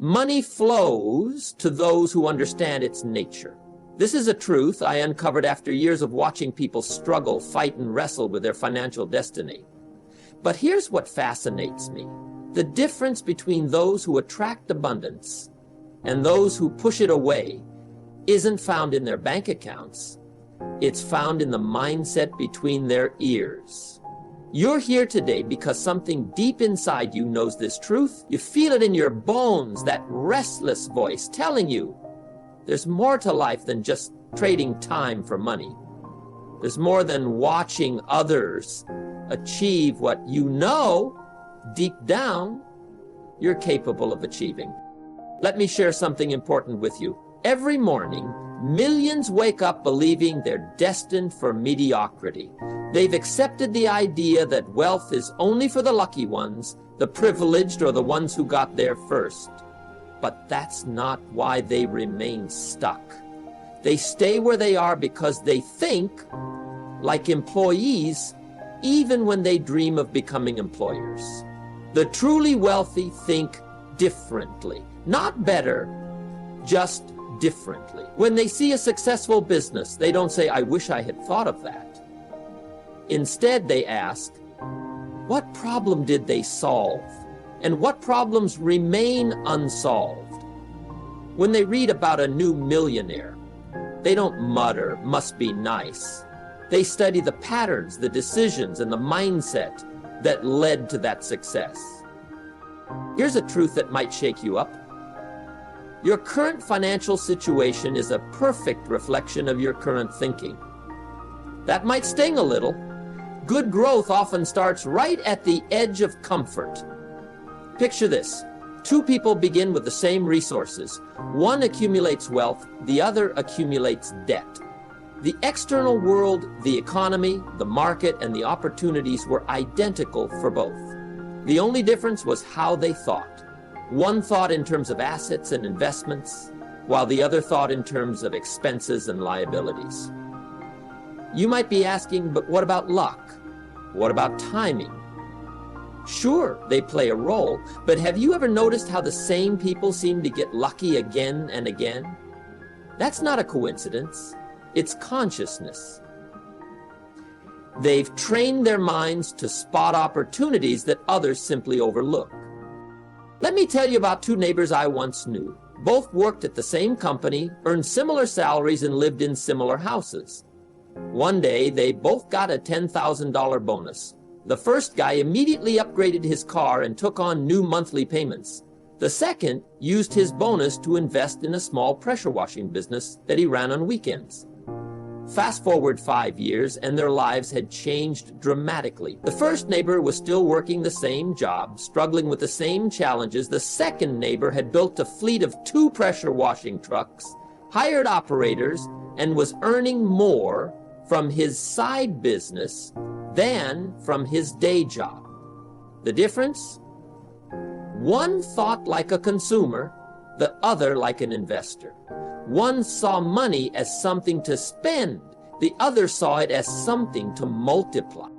Money flows to those who understand its nature. This is a truth I uncovered after years of watching people struggle, fight, and wrestle with their financial destiny. But here's what fascinates me. The difference between those who attract abundance and those who push it away isn't found in their bank accounts. It's found in the mindset between their ears. You're here today because something deep inside you knows this truth. You feel it in your bones, that restless voice telling you there's more to life than just trading time for money. There's more than watching others achieve what you know deep down you're capable of achieving. Let me share something important with you. Every morning, millions wake up believing they're destined for mediocrity. They've accepted the idea that wealth is only for the lucky ones, the privileged, or the ones who got there first. But that's not why they remain stuck. They stay where they are because they think like employees, even when they dream of becoming employers. The truly wealthy think differently, not better, just differently. When they see a successful business, they don't say, "I wish I had thought of that." Instead, they ask, what problem did they solve? And what problems remain unsolved? When they read about a new millionaire, they don't mutter, "Must be nice." They study the patterns, the decisions, and the mindset that led to that success. Here's a truth that might shake you up. Your current financial situation is a perfect reflection of your current thinking. That might sting a little. Good growth often starts right at the edge of comfort. Picture this. Two people begin with the same resources. One accumulates wealth, the other accumulates debt. The external world, the economy, the market, and the opportunities were identical for both. The only difference was how they thought. One thought in terms of assets and investments, while the other thought in terms of expenses and liabilities. You might be asking, but what about luck? What about timing? Sure, they play a role, but have you ever noticed how the same people seem to get lucky again and again? That's not a coincidence. It's consciousness. They've trained their minds to spot opportunities that others simply overlook. Let me tell you about two neighbors I once knew. Both worked at the same company, earned similar salaries, and lived in similar houses. One day, they both got a $10,000 bonus. The first guy immediately upgraded his car and took on new monthly payments. The second used his bonus to invest in a small pressure washing business that he ran on weekends. Fast forward 5 years, and their lives had changed dramatically. The first neighbor was still working the same job, struggling with the same challenges. The second neighbor had built a fleet of 2 pressure washing trucks, hired operators, and was earning more from his side business than from his day job. The difference? One thought like a consumer, the other like an investor. One saw money as something to spend, the other saw it as something to multiply.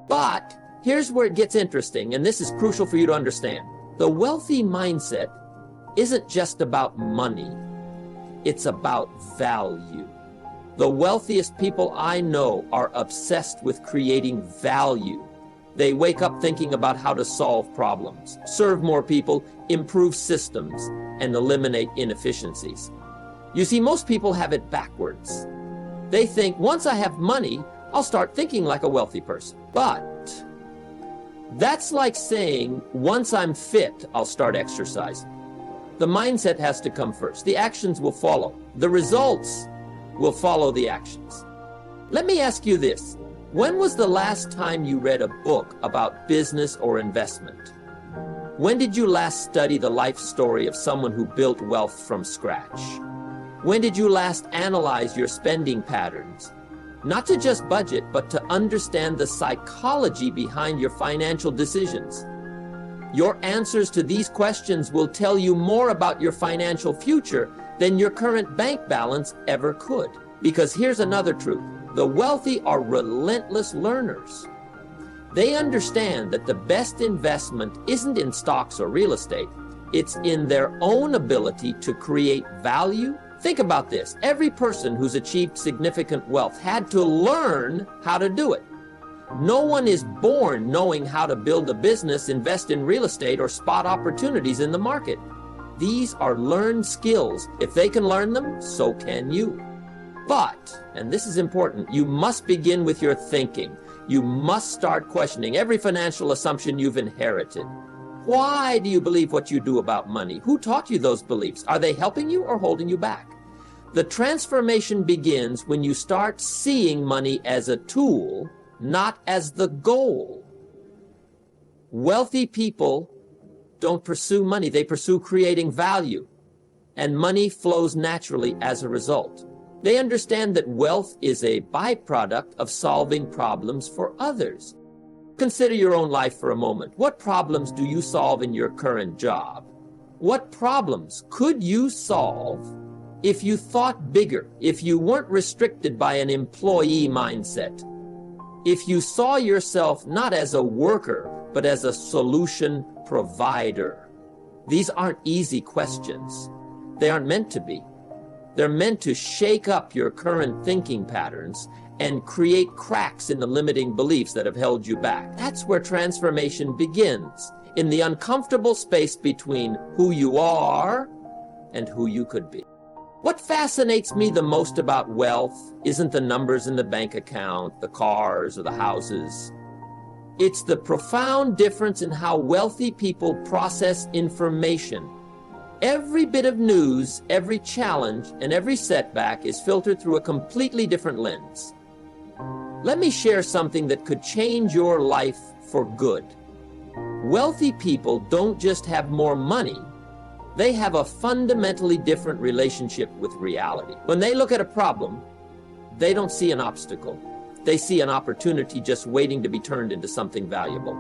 But here's where it gets interesting, and this is crucial for you to understand. The wealthy mindset isn't just about money, it's about value. The wealthiest people I know are obsessed with creating value. They wake up thinking about how to solve problems, serve more people, improve systems, and eliminate inefficiencies. You see, most people have it backwards. They think, once I have money, I'll start thinking like a wealthy person. But that's like saying, once I'm fit, I'll start exercising. The mindset has to come first. The actions will follow. The results will follow the actions. Let me ask you this. When was the last time you read a book about business or investment? When did you last study the life story of someone who built wealth from scratch? When did you last analyze your spending patterns? Not to just budget, but to understand the psychology behind your financial decisions. Your answers to these questions will tell you more about your financial future than your current bank balance ever could. Because here's another truth. The wealthy are relentless learners. They understand that the best investment isn't in stocks or real estate. It's in their own ability to create value. Think about this. Every person who's achieved significant wealth had to learn how to do it. No one is born knowing how to build a business, invest in real estate, or spot opportunities in the market. These are learned skills. If they can learn them, so can you. But, and this is important, you must begin with your thinking. You must start questioning every financial assumption you've inherited. Why do you believe what you do about money? Who taught you those beliefs? Are they helping you or holding you back? The transformation begins when you start seeing money as a tool, not as the goal. Wealthy people don't pursue money, they pursue creating value, and money flows naturally as a result. They understand that wealth is a byproduct of solving problems for others. Consider your own life for a moment. What problems do you solve in your current job? What problems could you solve if you thought bigger, if you weren't restricted by an employee mindset? If you saw yourself not as a worker, but as a solution provider? These aren't easy questions. They aren't meant to be. They're meant to shake up your current thinking patterns and create cracks in the limiting beliefs that have held you back. That's where transformation begins, in the uncomfortable space between who you are and who you could be. What fascinates me the most about wealth isn't the numbers in the bank account, the cars, or the houses. It's the profound difference in how wealthy people process information. Every bit of news, every challenge, and every setback is filtered through a completely different lens. Let me share something that could change your life for good. Wealthy people don't just have more money, they have a fundamentally different relationship with reality. When they look at a problem, they don't see an obstacle. They see an opportunity just waiting to be turned into something valuable.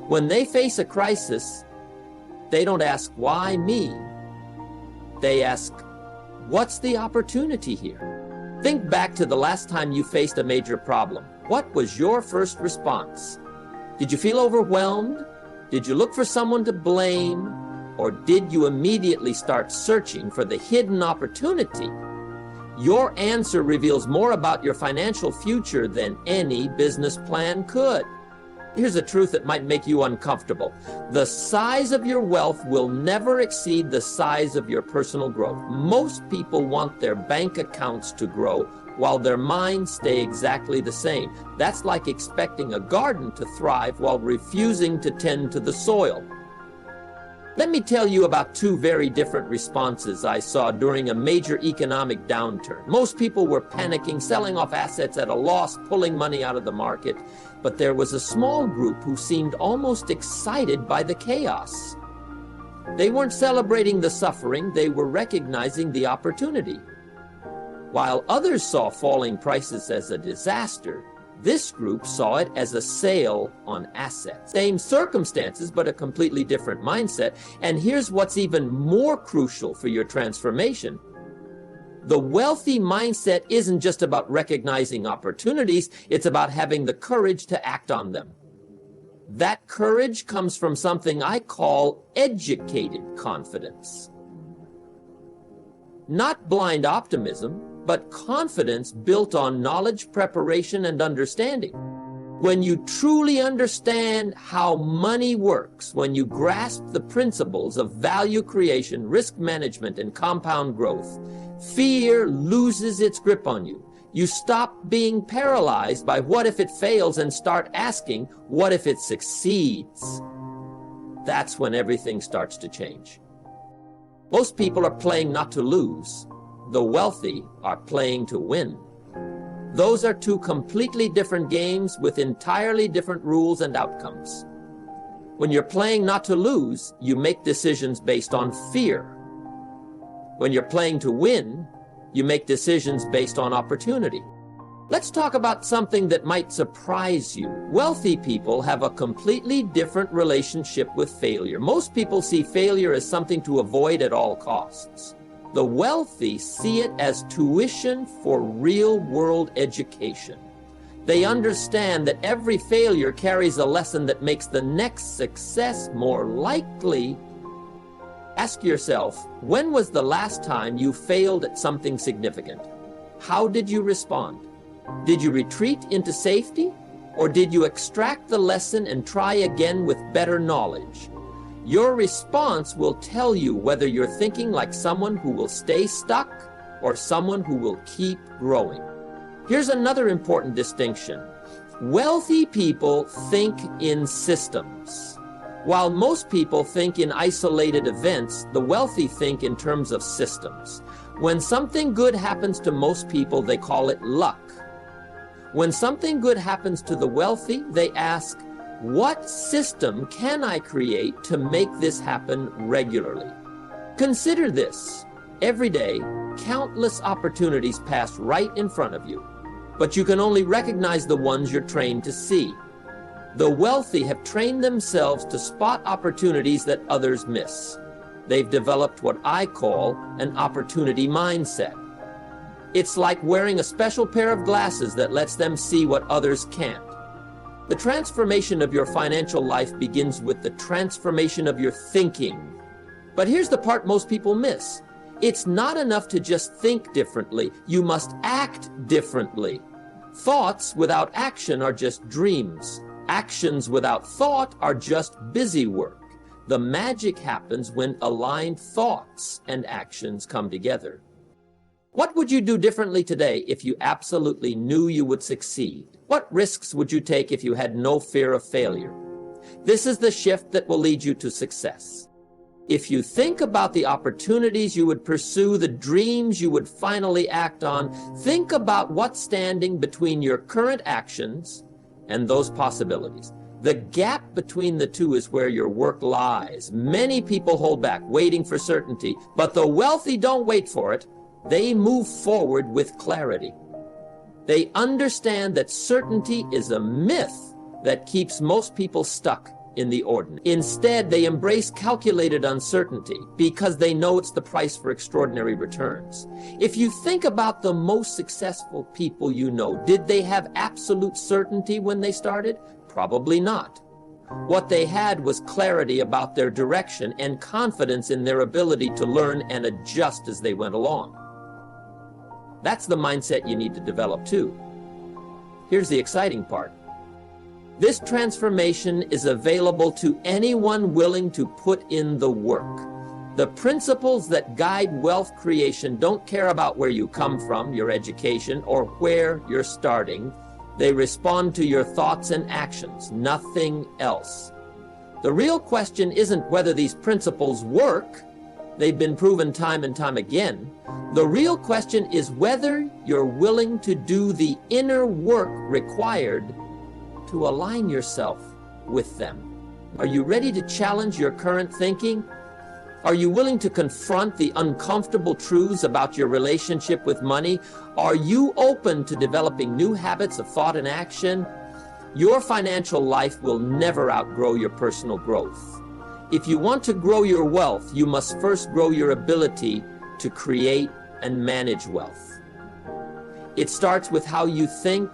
When they face a crisis, they don't ask, why me? They ask, what's the opportunity here? Think back to the last time you faced a major problem. What was your first response? Did you feel overwhelmed? Did you look for someone to blame? Or did you immediately start searching for the hidden opportunity? Your answer reveals more about your financial future than any business plan could. Here's a truth that might make you uncomfortable. The size of your wealth will never exceed the size of your personal growth. Most people want their bank accounts to grow while their minds stay exactly the same. That's like expecting a garden to thrive while refusing to tend to the soil. Let me tell you about two very different responses I saw during a major economic downturn. Most people were panicking, selling off assets at a loss, pulling money out of the market. But there was a small group who seemed almost excited by the chaos. They weren't celebrating the suffering, they were recognizing the opportunity. While others saw falling prices as a disaster, this group saw it as a sale on assets. Same circumstances, but a completely different mindset. And here's what's even more crucial for your transformation. The wealthy mindset isn't just about recognizing opportunities, it's about having the courage to act on them. That courage comes from something I call educated confidence. Not blind optimism, but confidence built on knowledge, preparation, and understanding. When you truly understand how money works, when you grasp the principles of value creation, risk management, and compound growth, fear loses its grip on you. You stop being paralyzed by what if it fails and start asking, what if it succeeds? That's when everything starts to change. Most people are playing not to lose. The wealthy are playing to win. Those are two completely different games with entirely different rules and outcomes. When you're playing not to lose, you make decisions based on fear. When you're playing to win, you make decisions based on opportunity. Let's talk about something that might surprise you. Wealthy people have a completely different relationship with failure. Most people see failure as something to avoid at all costs. The wealthy see it as tuition for real-world education. They understand that every failure carries a lesson that makes the next success more likely. Ask yourself, when was the last time you failed at something significant? How did you respond? Did you retreat into safety? Or did you extract the lesson and try again with better knowledge? Your response will tell you whether you're thinking like someone who will stay stuck or someone who will keep growing. Here's another important distinction. Wealthy people think in systems. While most people think in isolated events, the wealthy think in terms of systems. When something good happens to most people, they call it luck. When something good happens to the wealthy, they ask, what system can I create to make this happen regularly? Consider this. Every day, countless opportunities pass right in front of you, but you can only recognize the ones you're trained to see. The wealthy have trained themselves to spot opportunities that others miss. They've developed what I call an opportunity mindset. It's like wearing a special pair of glasses that lets them see what others can't. The transformation of your financial life begins with the transformation of your thinking. But here's the part most people miss. It's not enough to just think differently. You must act differently. Thoughts without action are just dreams. Actions without thought are just busy work. The magic happens when aligned thoughts and actions come together. What would you do differently today if you absolutely knew you would succeed? What risks would you take if you had no fear of failure? This is the shift that will lead you to success. If you think about the opportunities you would pursue, the dreams you would finally act on, think about what's standing between your current actions and those possibilities. The gap between the two is where your work lies. Many people hold back, waiting for certainty, but the wealthy don't wait for it. They move forward with clarity. They understand that certainty is a myth that keeps most people stuck in the ordinary. Instead, they embrace calculated uncertainty because they know it's the price for extraordinary returns. If you think about the most successful people you know, did they have absolute certainty when they started? Probably not. What they had was clarity about their direction and confidence in their ability to learn and adjust as they went along. That's the mindset you need to develop too. Here's the exciting part. This transformation is available to anyone willing to put in the work. The principles that guide wealth creation don't care about where you come from, your education, or where you're starting. They respond to your thoughts and actions, nothing else. The real question isn't whether these principles work. They've been proven time and time again. The real question is whether you're willing to do the inner work required to align yourself with them. Are you ready to challenge your current thinking? Are you willing to confront the uncomfortable truths about your relationship with money? Are you open to developing new habits of thought and action? Your financial life will never outgrow your personal growth. If you want to grow your wealth, you must first grow your ability to create and manage wealth. It starts with how you think,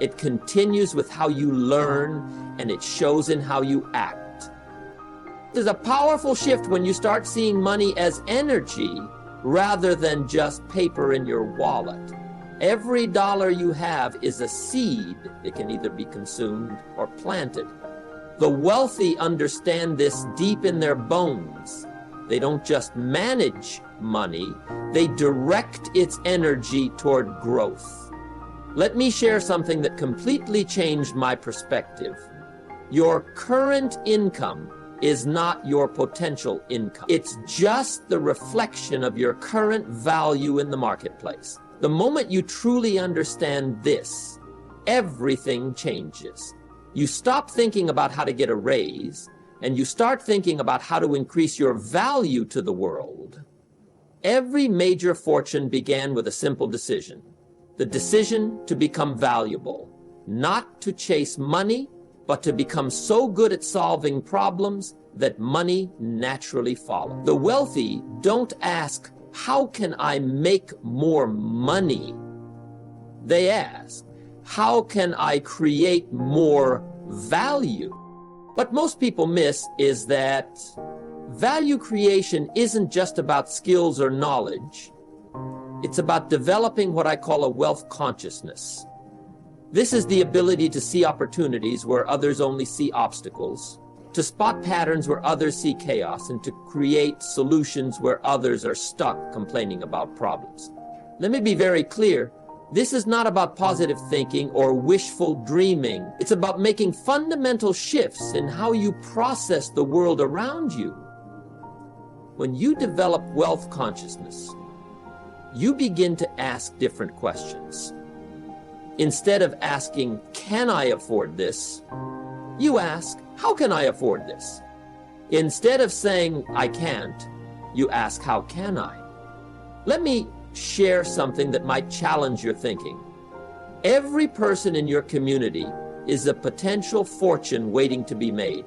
it continues with how you learn, and it shows in how you act. There's a powerful shift when you start seeing money as energy rather than just paper in your wallet. Every dollar you have is a seed. It can either be consumed or planted. The wealthy understand this deep in their bones. They don't just manage money, they direct its energy toward growth. Let me share something that completely changed my perspective. Your current income is not your potential income. It's just the reflection of your current value in the marketplace. The moment you truly understand this, everything changes. You stop thinking about how to get a raise, and you start thinking about how to increase your value to the world. Every major fortune began with a simple decision. The decision to become valuable, not to chase money, but to become so good at solving problems that money naturally follows. The wealthy don't ask, how can I make more money? They ask, how can I create more value? What most people miss is that Value creation isn't just about skills or knowledge. It's about developing what I call a wealth consciousness. This is the ability to see opportunities where others only see obstacles, to spot patterns where others see chaos, and to create solutions where others are stuck complaining about problems. Let me be very clear. This is not about positive thinking or wishful dreaming. It's about making fundamental shifts in how you process the world around you. When you develop wealth consciousness, you begin to ask different questions. Instead of asking, can I afford this? You ask, how can I afford this? Instead of saying, I can't, you ask, how can I? Let me share something that might challenge your thinking. Every person in your community is a potential fortune waiting to be made.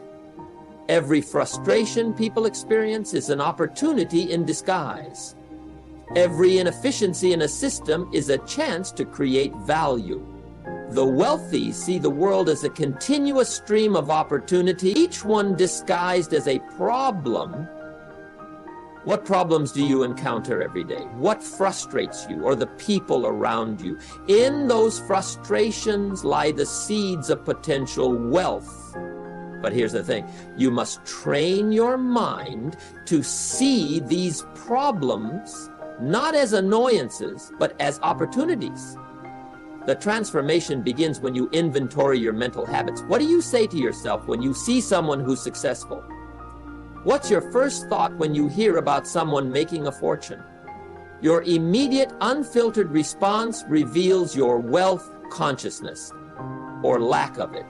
Every frustration people experience is an opportunity in disguise. Every inefficiency in a system is a chance to create value. The wealthy see the world as a continuous stream of opportunity, each one disguised as a problem. What problems do you encounter every day? What frustrates you or the people around you? In those frustrations lie the seeds of potential wealth. But here's the thing, you must train your mind to see these problems not as annoyances, but as opportunities. The transformation begins when you inventory your mental habits. What do you say to yourself when you see someone who's successful? What's your first thought when you hear about someone making a fortune? Your immediate, unfiltered response reveals your wealth consciousness, or lack of it.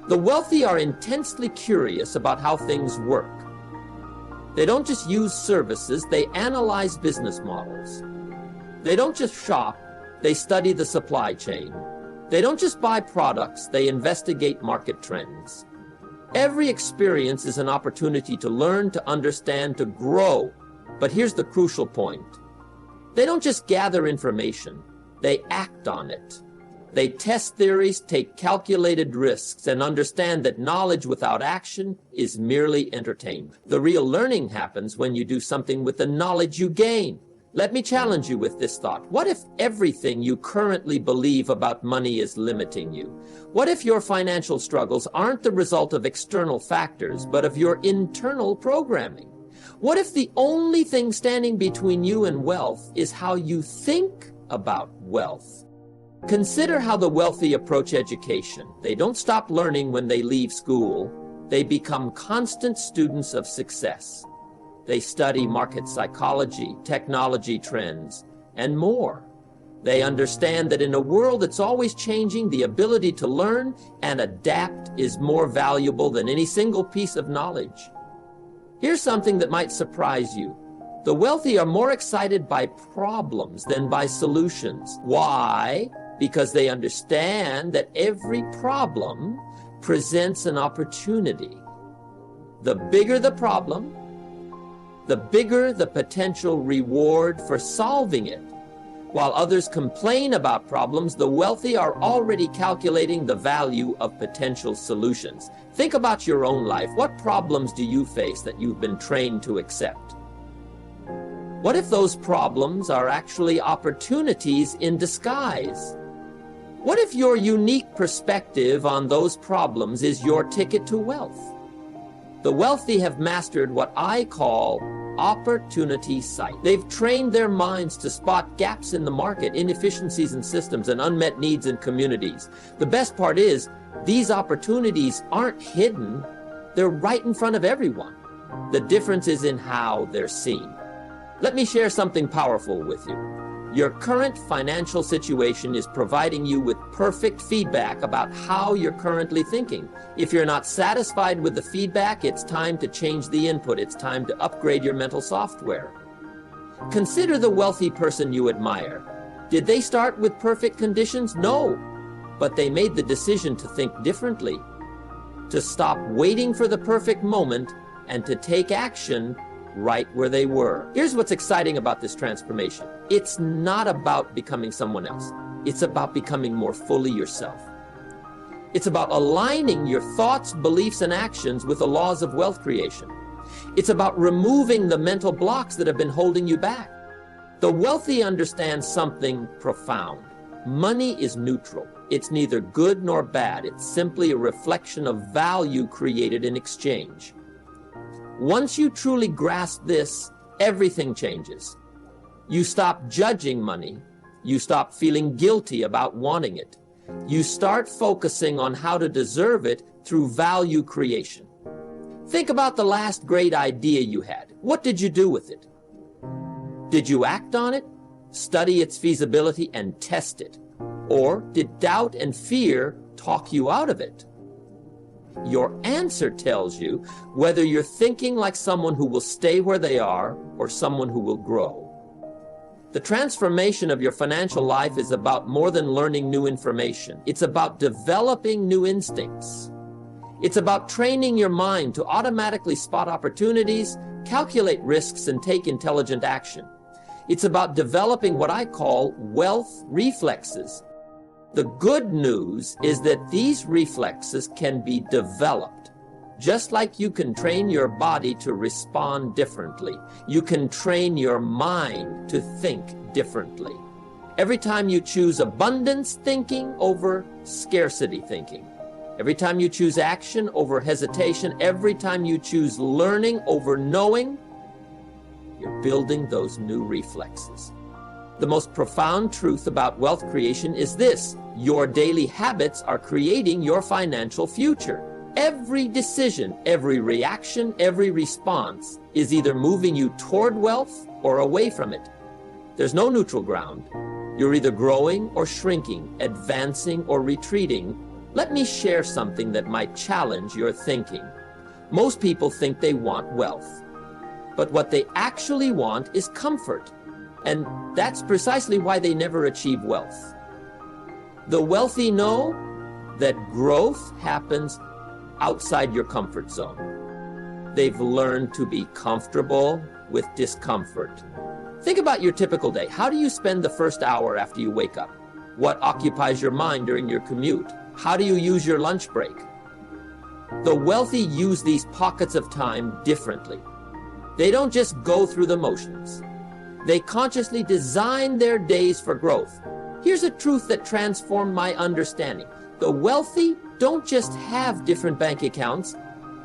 The wealthy are intensely curious about how things work. They don't just use services, they analyze business models. They don't just shop, they study the supply chain. They don't just buy products, they investigate market trends. Every experience is an opportunity to learn, to understand, to grow. But here's the crucial point. They don't just gather information, they act on it. They test theories, take calculated risks, and understand that knowledge without action is merely entertainment. The real learning happens when you do something with the knowledge you gain. Let me challenge you with this thought. What if everything you currently believe about money is limiting you? What if your financial struggles aren't the result of external factors, but of your internal programming? What if the only thing standing between you and wealth is how you think about wealth? Consider how the wealthy approach education. They don't stop learning when they leave school. They become constant students of success. They study market psychology, technology trends, and more. They understand that in a world that's always changing, the ability to learn and adapt is more valuable than any single piece of knowledge. Here's something that might surprise you. The wealthy are more excited by problems than by solutions. Why? Because they understand that every problem presents an opportunity. The bigger the problem, the bigger the potential reward for solving it. While others complain about problems, the wealthy are already calculating the value of potential solutions. Think about your own life. What problems do you face that you've been trained to accept? What if those problems are actually opportunities in disguise? What if your unique perspective on those problems is your ticket to wealth? The wealthy have mastered what I call opportunity sight. They've trained their minds to spot gaps in the market, inefficiencies in systems, and unmet needs in communities. The best part is, these opportunities aren't hidden. They're right in front of everyone. The difference is in how they're seen. Let me share something powerful with you. Your current financial situation is providing you with perfect feedback about how you're currently thinking. If you're not satisfied with the feedback, it's time to change the input. It's time to upgrade your mental software. Consider the wealthy person you admire. Did they start with perfect conditions? No, but they made the decision to think differently, to stop waiting for the perfect moment and to take action right where they were. Here's what's exciting about this transformation. It's not about becoming someone else. It's about becoming more fully yourself. It's about aligning your thoughts, beliefs, and actions with the laws of wealth creation. It's about removing the mental blocks that have been holding you back. The wealthy understand something profound. Money is neutral. It's neither good nor bad. It's simply a reflection of value created in exchange. Once you truly grasp this, everything changes. You stop judging money. You stop feeling guilty about wanting it. You start focusing on how to deserve it through value creation. Think about the last great idea you had. What did you do with it? Did you act on it, study its feasibility, and test it? Or did doubt and fear talk you out of it? Your answer tells you whether you're thinking like someone who will stay where they are or someone who will grow. The transformation of your financial life is about more than learning new information. It's about developing new instincts. It's about training your mind to automatically spot opportunities, calculate risks, and take intelligent action. It's about developing what I call wealth reflexes. The good news is that these reflexes can be developed. Just like you can train your body to respond differently, you can train your mind to think differently. Every time you choose abundance thinking over scarcity thinking, every time you choose action over hesitation, every time you choose learning over knowing, you're building those new reflexes. The most profound truth about wealth creation is this: your daily habits are creating your financial future. Every decision, every reaction, every response is either moving you toward wealth or away from it. There's no neutral ground. You're either growing or shrinking, advancing or retreating. Let me share something that might challenge your thinking. Most people think they want wealth, but what they actually want is comfort. And that's precisely why they never achieve wealth. The wealthy know that growth happens outside your comfort zone. They've learned to be comfortable with discomfort. Think about your typical day. How do you spend the first hour after you wake up? What occupies your mind during your commute? How do you use your lunch break? The wealthy use these pockets of time differently. They don't just go through the motions. They consciously design their days for growth. Here's a truth that transformed my understanding. The wealthy don't just have different bank accounts,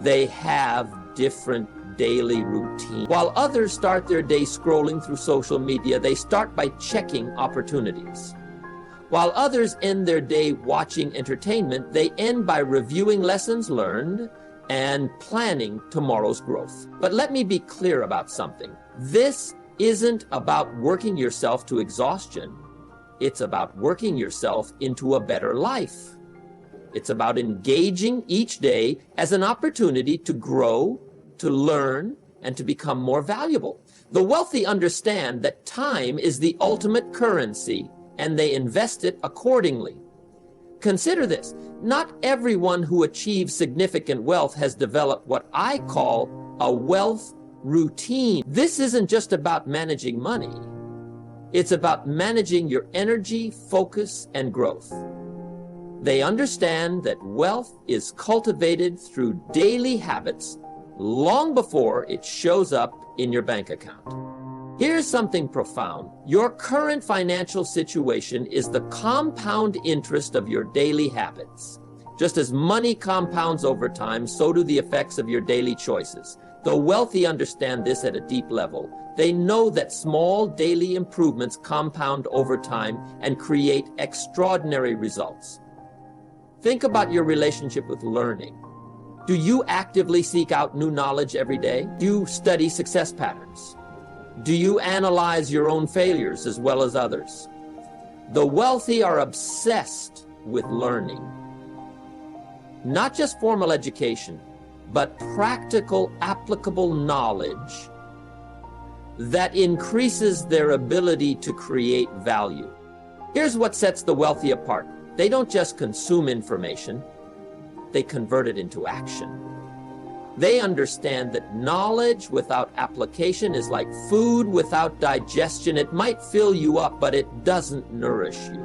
they have different daily routines. While others start their day scrolling through social media, they start by checking opportunities. While others end their day watching entertainment, they end by reviewing lessons learned and planning tomorrow's growth. But let me be clear about something. This isn't about working yourself to exhaustion. It's about working yourself into a better life. It's about engaging each day as an opportunity to grow, to learn, and to become more valuable. The wealthy understand that time is the ultimate currency, and they invest it accordingly. Consider this: not everyone who achieves significant wealth has developed what I call a wealth routine. This isn't just about managing money. It's about managing your energy, focus, and growth. They understand that wealth is cultivated through daily habits long before it shows up in your bank account. Here's something profound. Your current financial situation is the compound interest of your daily habits. Just as money compounds over time, so do the effects of your daily choices. The wealthy understand this at a deep level. They know that small daily improvements compound over time and create extraordinary results. Think about your relationship with learning. Do you actively seek out new knowledge every day? Do you study success patterns? Do you analyze your own failures as well as others? The wealthy are obsessed with learning. Not just formal education, but practical, applicable knowledge that increases their ability to create value. Here's what sets the wealthy apart. They don't just consume information, they convert it into action. They understand that knowledge without application is like food without digestion. It might fill you up, but it doesn't nourish you.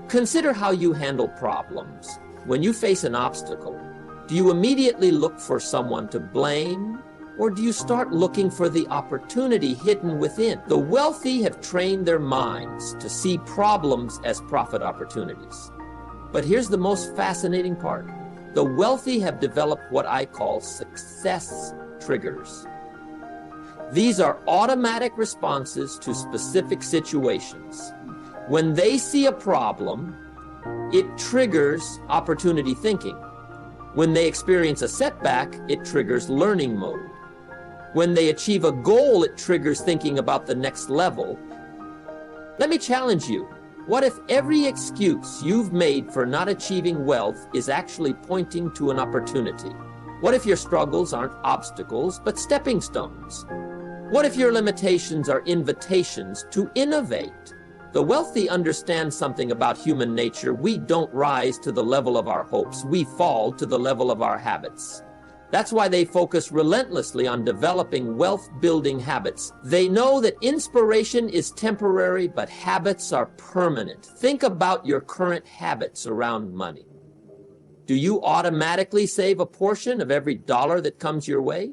Consider how you handle problems. When you face an obstacle, do you immediately look for someone to blame, Or do you start looking for the opportunity hidden within? The wealthy have trained their minds to see problems as profit opportunities. But here's the most fascinating part. The wealthy have developed what I call success triggers. These are automatic responses to specific situations. When they see a problem, it triggers opportunity thinking. When they experience a setback, it triggers learning mode. When they achieve a goal, it triggers thinking about the next level. Let me challenge you. What if every excuse you've made for not achieving wealth is actually pointing to an opportunity? What if your struggles aren't obstacles, but stepping stones? What if your limitations are invitations to innovate? The wealthy understand something about human nature. We don't rise to the level of our hopes. We fall to the level of our habits. That's why they focus relentlessly on developing wealth-building habits. They know that inspiration is temporary, but habits are permanent. Think about your current habits around money. Do you automatically save a portion of every dollar that comes your way?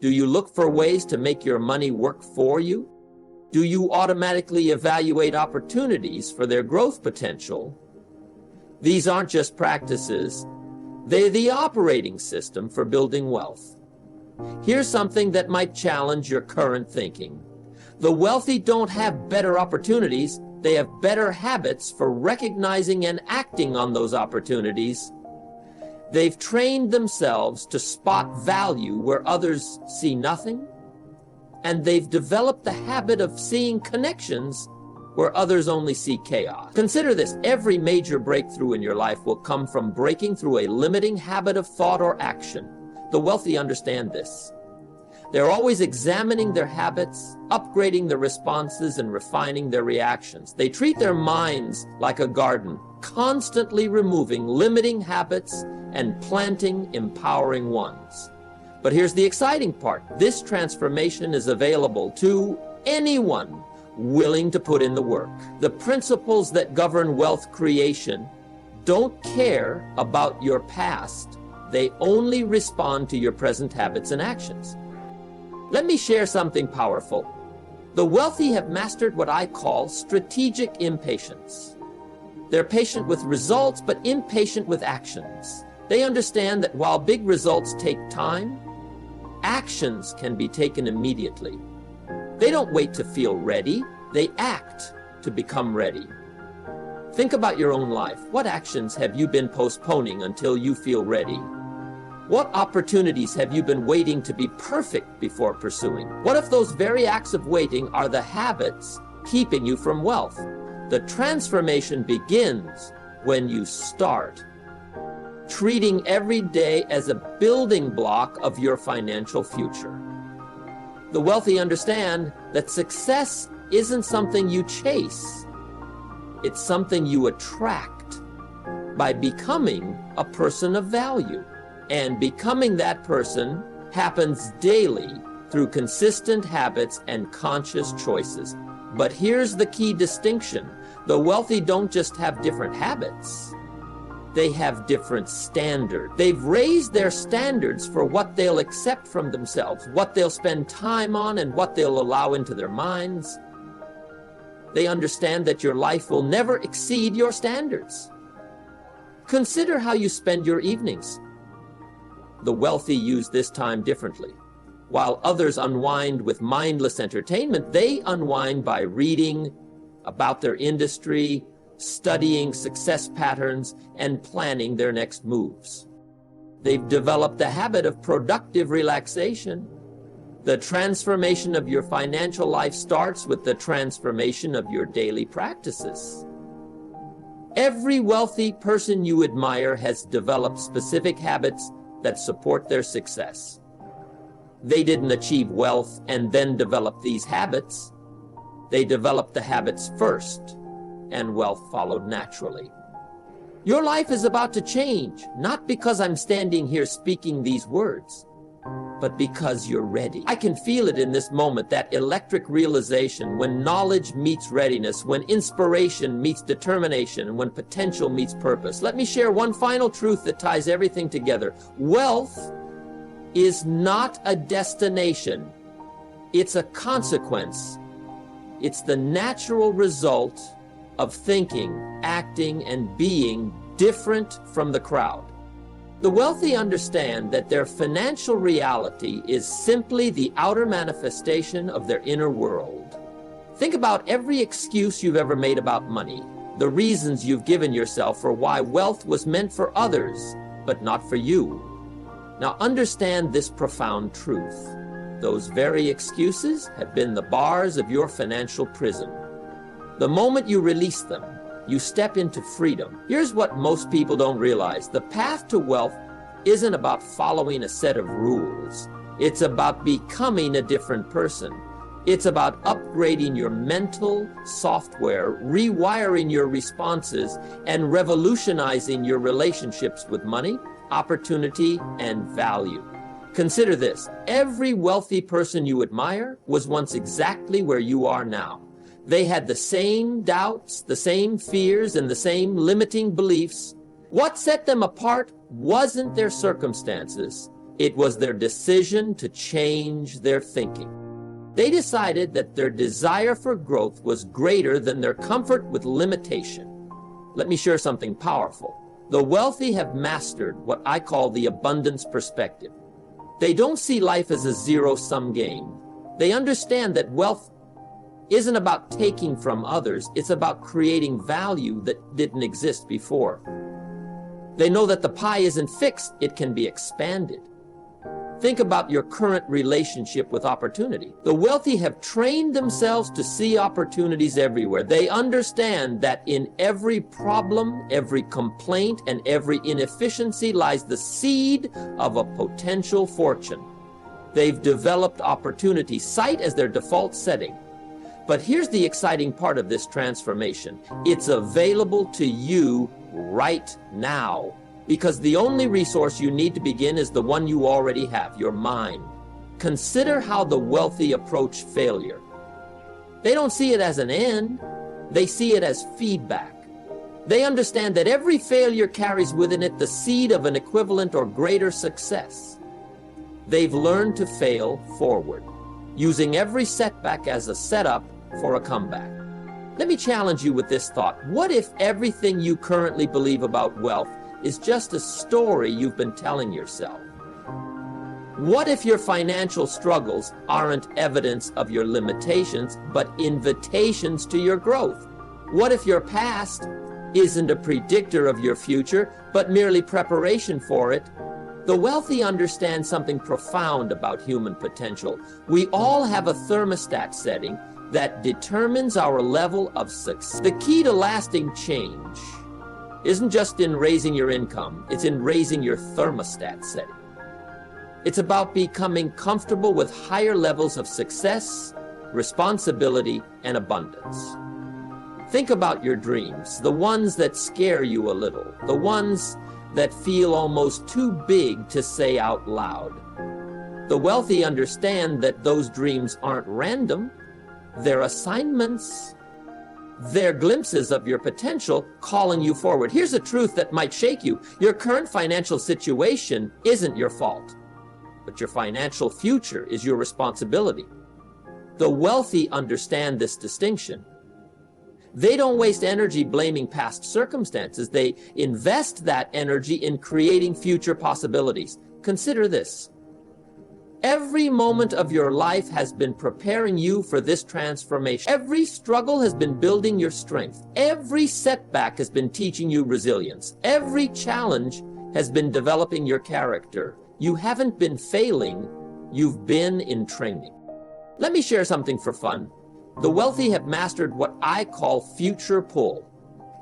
Do you look for ways to make your money work for you? Do you automatically evaluate opportunities for their growth potential? These aren't just practices. They're the operating system for building wealth. Here's something that might challenge your current thinking. The wealthy don't have better opportunities. They have better habits for recognizing and acting on those opportunities. They've trained themselves to spot value where others see nothing, and they've developed the habit of seeing connections where others only see chaos. Consider this: every major breakthrough in your life will come from breaking through a limiting habit of thought or action. The wealthy understand this. They're always examining their habits, upgrading their responses, and refining their reactions. They treat their minds like a garden, constantly removing limiting habits and planting empowering ones. But here's the exciting part. This transformation is available to anyone willing to put in the work. The principles that govern wealth creation don't care about your past. They only respond to your present habits and actions. Let me share something powerful. The wealthy have mastered what I call strategic impatience. They're patient with results, but impatient with actions. They understand that while big results take time, actions can be taken immediately. They don't wait to feel ready. They act to become ready. Think about your own life. What actions have you been postponing until you feel ready? What opportunities have you been waiting to be perfect before pursuing? What if those very acts of waiting are the habits keeping you from wealth? The transformation begins when you start treating every day as a building block of your financial future. The wealthy understand that success isn't something you chase. It's something you attract by becoming a person of value. And becoming that person happens daily through consistent habits and conscious choices. But here's the key distinction. The wealthy don't just have different habits. They have different standards. They've raised their standards for what they'll accept from themselves, what they'll spend time on, and what they'll allow into their minds. They understand that your life will never exceed your standards. Consider how you spend your evenings. The wealthy use this time differently. While others unwind with mindless entertainment, they unwind by reading about their industry, studying success patterns, and planning their next moves. They've developed the habit of productive relaxation. The transformation of your financial life starts with the transformation of your daily practices. Every wealthy person you admire has developed specific habits that support their success. They didn't achieve wealth and then develop these habits. They developed the habits first, and wealth followed naturally. Your life is about to change, not because I'm standing here speaking these words, but because you're ready. I can feel it in this moment, that electric realization when knowledge meets readiness, when inspiration meets determination, and when potential meets purpose. Let me share one final truth that ties everything together. Wealth is not a destination. It's a consequence. It's the natural result of thinking, acting, and being different from the crowd. The wealthy understand that their financial reality is simply the outer manifestation of their inner world. Think about every excuse you've ever made about money, the reasons you've given yourself for why wealth was meant for others, but not for you. Now understand this profound truth. Those very excuses have been the bars of your financial prison. The moment you release them, you step into freedom. Here's what most people don't realize. The path to wealth isn't about following a set of rules. It's about becoming a different person. It's about upgrading your mental software, rewiring your responses, and revolutionizing your relationships with money, opportunity, and value. Consider this. Every wealthy person you admire was once exactly where you are now. They had the same doubts, the same fears, and the same limiting beliefs. What set them apart wasn't their circumstances. It was their decision to change their thinking. They decided that their desire for growth was greater than their comfort with limitation. Let me share something powerful. The wealthy have mastered what I call the abundance perspective. They don't see life as a zero-sum game. They understand that wealth isn't about taking from others. It's about creating value that didn't exist before. They know that the pie isn't fixed. It can be expanded. Think about your current relationship with opportunity. The wealthy have trained themselves to see opportunities everywhere. They understand that in every problem, every complaint, and every inefficiency lies the seed of a potential fortune. They've developed opportunity sight as their default setting. But here's the exciting part of this transformation. It's available to you right now. Because the only resource you need to begin is the one you already have, your mind. Consider how the wealthy approach failure. They don't see it as an end. They see it as feedback. They understand that every failure carries within it the seed of an equivalent or greater success. They've learned to fail forward, using every setback as a setup for a comeback. Let me challenge you with this thought. What if everything you currently believe about wealth is just a story you've been telling yourself? What if your financial struggles aren't evidence of your limitations, but invitations to your growth? What if your past isn't a predictor of your future, but merely preparation for it? The wealthy understand something profound about human potential. We all have a thermostat setting that determines our level of success. The key to lasting change isn't just in raising your income, it's in raising your thermostat setting. It's about becoming comfortable with higher levels of success, responsibility, and abundance. Think about your dreams, the ones that scare you a little, the ones that feel almost too big to say out loud. The wealthy understand that those dreams aren't random, they're assignments. They're glimpses of your potential calling you forward. Here's a truth that might shake you. Your current financial situation isn't your fault, but your financial future is your responsibility. The wealthy understand this distinction. They don't waste energy blaming past circumstances. They invest that energy in creating future possibilities. Consider this. Every moment of your life has been preparing you for this transformation. Every struggle has been building your strength. Every setback has been teaching you resilience. Every challenge has been developing your character. You haven't been failing, you've been in training. Let me share something for fun. The wealthy have mastered what I call future pull.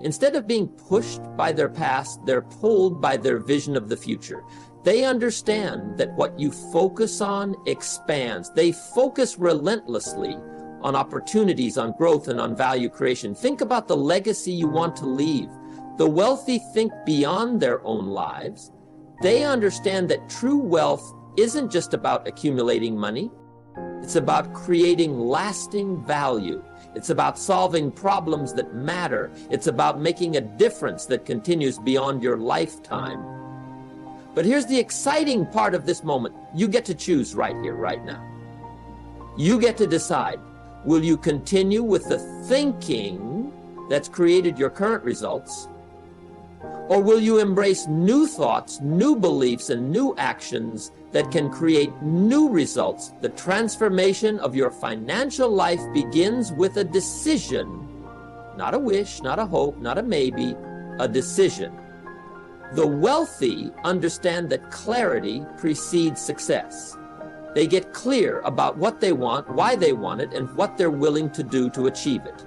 Instead of being pushed by their past, they're pulled by their vision of the future. They understand that what you focus on expands. They focus relentlessly on opportunities, on growth, and on value creation. Think about the legacy you want to leave. The wealthy think beyond their own lives. They understand that true wealth isn't just about accumulating money. It's about creating lasting value. It's about solving problems that matter. It's about making a difference that continues beyond your lifetime. But here's the exciting part of this moment. You get to choose right here, right now. You get to decide, will you continue with the thinking that's created your current results? Or will you embrace new thoughts, new beliefs, and new actions that can create new results? The transformation of your financial life begins with a decision, not a wish, not a hope, not a maybe, a decision. The wealthy understand that clarity precedes success. They get clear about what they want, why they want it, and what they're willing to do to achieve it.